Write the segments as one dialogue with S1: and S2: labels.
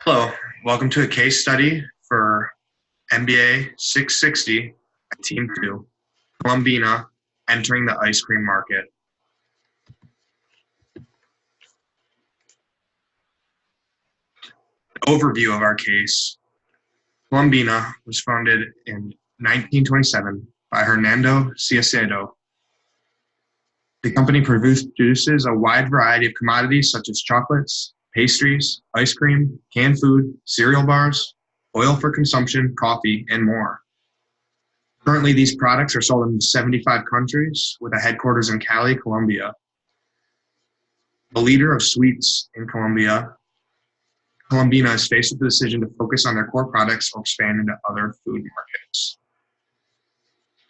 S1: Hello, welcome to a case study for MBA 660 at Team 2, Colombina entering the ice cream market. Overview of our case. Colombina was founded in 1927 by Hernando Caicedo. The company produces a wide variety of commodities such as chocolates, pastries, ice cream, canned food, cereal bars, oil for consumption, coffee, and more. Currently, these products are sold in 75 countries with a headquarters in Cali, Colombia. The leader of sweets in Colombia, Colombina is faced with the decision to focus on their core products or expand into other food markets.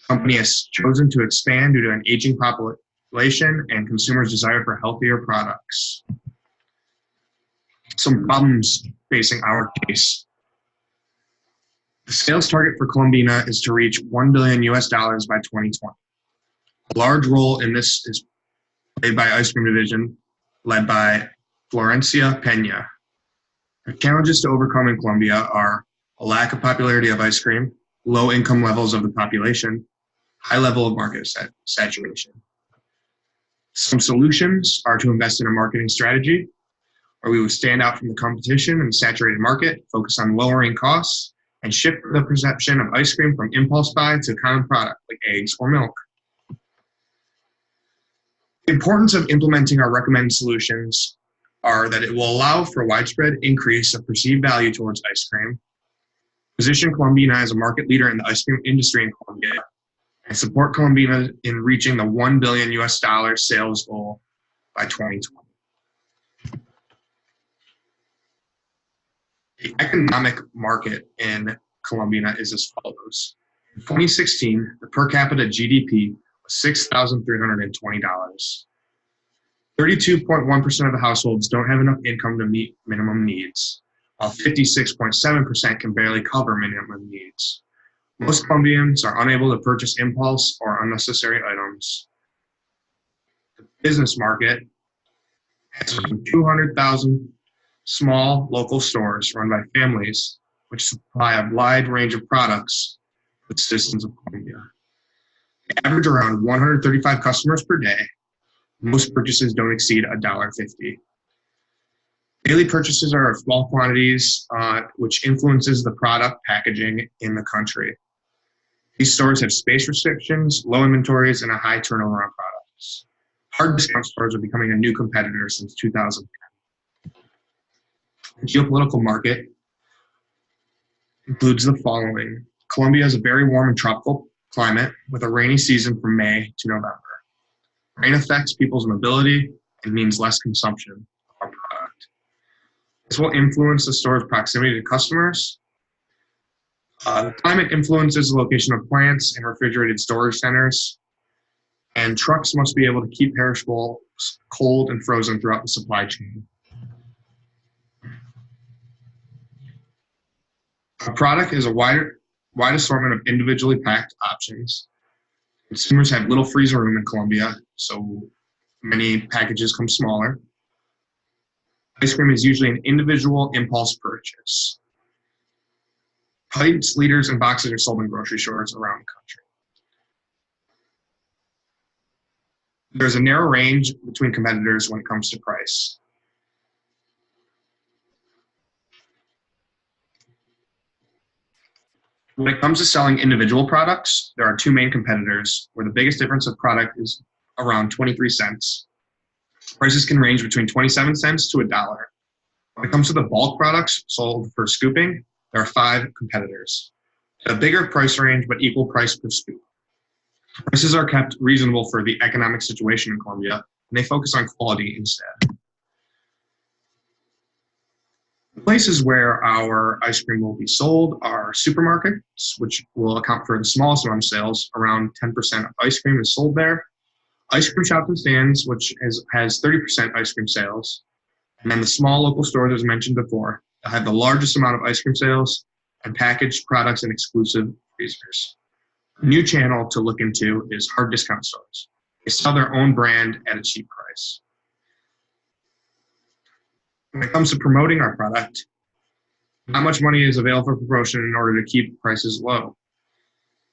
S1: The company has chosen to expand due to an aging population and consumers' desire for healthier products. Some problems facing our case. The sales target for Colombina is to reach $1 billion by 2020. A large role in this is played by ice cream division, led by Florencia Peña. The challenges to overcome in Colombia are a lack of popularity of ice cream, low income levels of the population, high level of market saturation. Some solutions are to invest in a marketing strategy where we would stand out from the competition in the saturated market, focus on lowering costs, and shift the perception of ice cream from impulse buy to a common product like eggs or milk. The importance of implementing our recommended solutions are that it will allow for a widespread increase of perceived value towards ice cream, position Colombina as a market leader in the ice cream industry in Colombia, and support Colombina in reaching the $1 billion sales goal by 2020. The economic market in Colombina is as follows. In 2016, the per capita GDP was $6,320. 32.1% of the households don't have enough income to meet minimum needs, while 56.7% can barely cover minimum needs. Most Colombians are unable to purchase impulse or unnecessary items. The business market has 200,000 small local stores run by families which supply a wide range of products to the citizens of Colombia. They average around 135 customers per day. Most purchases don't exceed $1.50. Daily purchases are of small quantities, which influences the product packaging in the country. These stores have space restrictions, low inventories, and a high turnover on products. Hard discount stores are becoming a new competitor since 2010. The geopolitical market includes the following. Colombia has a very warm and tropical climate with a rainy season from May to November. Rain affects people's mobility and means less consumption of our product. This will influence the store's proximity to customers. The climate influences the location of plants and refrigerated storage centers, and trucks must be able to keep perishables cold and frozen throughout the supply chain. Our product is a wide assortment of individually packed options. Consumers have little freezer room in Colombia, so many packages come smaller. Ice cream is usually an individual impulse purchase. Pints, liters, and boxes are sold in grocery stores around the country. There's a narrow range between competitors when it comes to price. When it comes to selling individual products, there are two main competitors where the biggest difference of product is around 23 cents. Prices can range between 27 cents to $1. When it comes to the bulk products sold for scooping, there are 5 competitors. A bigger price range, but equal price per scoop. Prices are kept reasonable for the economic situation in Colombia, and they focus on quality instead. The places where our ice cream will be sold are supermarkets, which will account for the smallest amount of sales. Around 10% of ice cream is sold there. Ice cream shops and stands, which has 30% ice cream sales. And then the small local stores, as mentioned before, that have the largest amount of ice cream sales and packaged products and exclusive freezers. A new channel to look into is hard discount stores. They sell their own brand at a cheap price. When it comes to promoting our product, Not much money is available for promotion in order to keep prices low.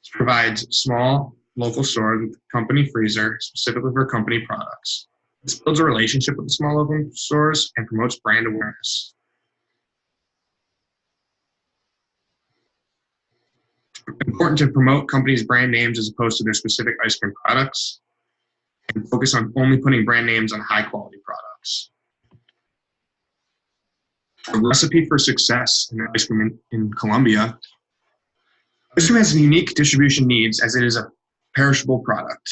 S1: This provides small local stores with company freezer specifically for company products. This builds a relationship with the small local stores and promotes brand awareness. It's important to promote companies' brand names as opposed to their specific ice cream products, and focus on only putting brand names on high quality products. A recipe for success in ice cream in Colombia. Ice cream has unique distribution needs as it is a perishable product.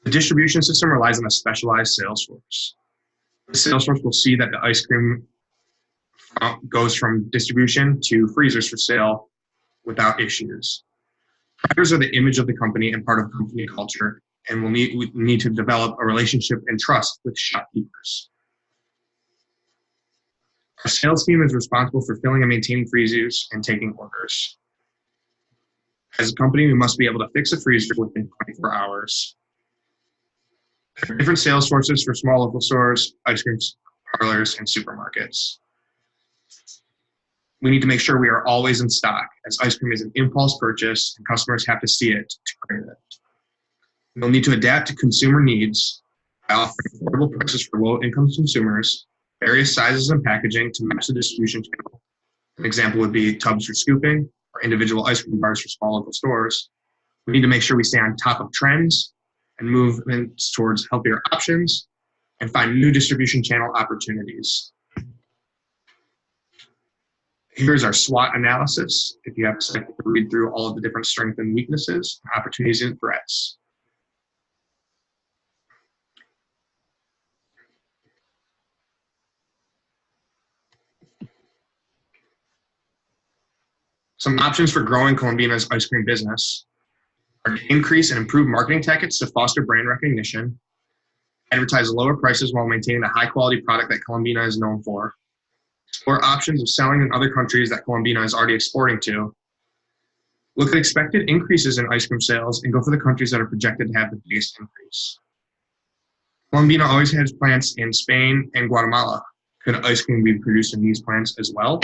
S1: The distribution system relies on a specialized sales force. The sales force will see that the ice cream goes from distribution to freezers for sale without issues. Crackers are the image of the company and part of company culture, and we need to develop a relationship and trust with shopkeepers. Our sales team is responsible for filling and maintaining freezers and taking orders. As a company, we must be able to fix a freezer within 24 hours. There are different sales sources for small local stores, ice cream parlors, and supermarkets. We need to make sure we are always in stock, as ice cream is an impulse purchase and customers have to see it to crave it. We'll need to adapt to consumer needs by offering affordable prices for low-income consumers, various sizes and packaging to match the distribution channel. An example would be tubs for scooping or individual ice cream bars for small local stores. We need to make sure we stay on top of trends and movements towards healthier options and find new distribution channel opportunities. Here's our SWOT analysis. If you have a second to read through all of the different strengths and weaknesses, opportunities and threats. Some options for growing Colombina's ice cream business are to increase and improve marketing tactics to foster brand recognition, advertise lower prices while maintaining the high quality product that Colombina is known for, explore options of selling in other countries that Colombina is already exporting to, look at expected increases in ice cream sales and go for the countries that are projected to have the biggest increase. Colombina always has plants in Spain and Guatemala. Could ice cream be produced in these plants as well?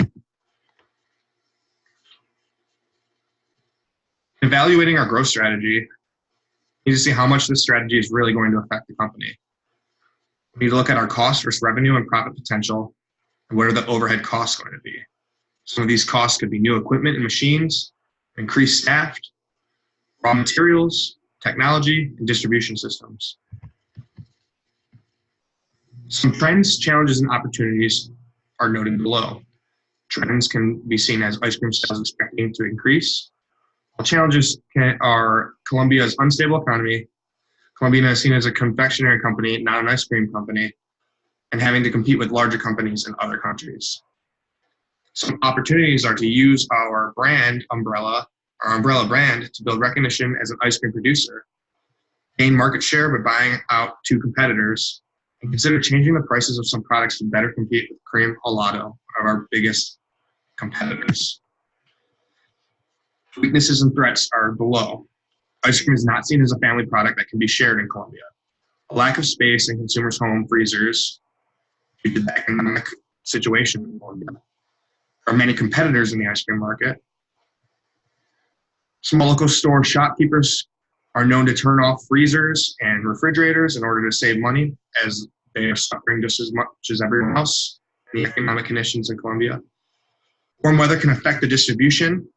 S1: Evaluating our growth strategy, we need to see how much this strategy is really going to affect the company. We need to look at our cost versus revenue and profit potential, and what are the overhead costs going to be. Some of these costs could be new equipment and machines, increased staff, raw materials, technology, and distribution systems. Some trends, challenges, and opportunities are noted below. Trends can be seen as ice cream sales expecting to increase. While challenges are Colombia's unstable economy. Colombina is seen as a confectionery company, not an ice cream company, and having to compete with larger companies in other countries. Some opportunities are to use our brand umbrella, our umbrella brand, to build recognition as an ice cream producer, gain market share by buying out two competitors, and consider changing the prices of some products to better compete with cream helado, one of our biggest competitors. Weaknesses and threats are below. Ice cream is not seen as a family product that can be shared in Colombia. A lack of space in consumers' home freezers due to the economic situation in Colombia. There are many competitors in the ice cream market. Small local store shopkeepers are known to turn off freezers and refrigerators in order to save money, as they are suffering just as much as everyone else in the economic conditions in Colombia. Warm weather can affect the distribution,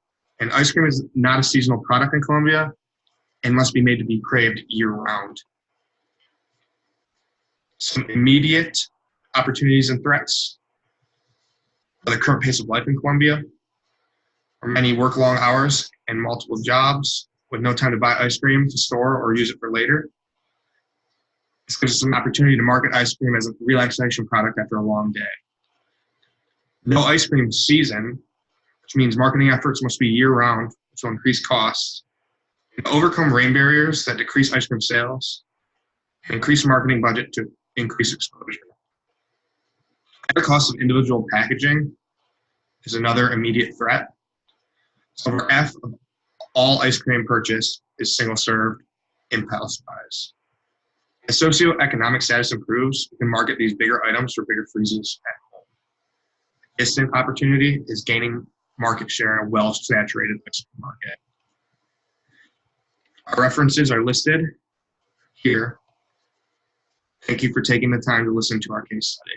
S1: and ice cream is not a seasonal product in Colombia and must be made to be craved year-round. Some immediate opportunities and threats are the current pace of life in Colombia, where many work long hours and multiple jobs with no time to buy ice cream to store or use it for later. This gives us an opportunity to market ice cream as a relaxation product after a long day. No ice cream season, which means marketing efforts must be year-round, which will increase costs, and overcome rain barriers that decrease ice cream sales, and increase marketing budget to increase exposure. Higher cost of individual packaging is another immediate threat. So over F of all ice cream purchase is single-serve impulse buys. As socioeconomic status improves, we can market these bigger items for bigger freezers at home. distant opportunity is gaining market share in a well-saturated market. Our references are listed here. Thank you for taking the time to listen to our case study.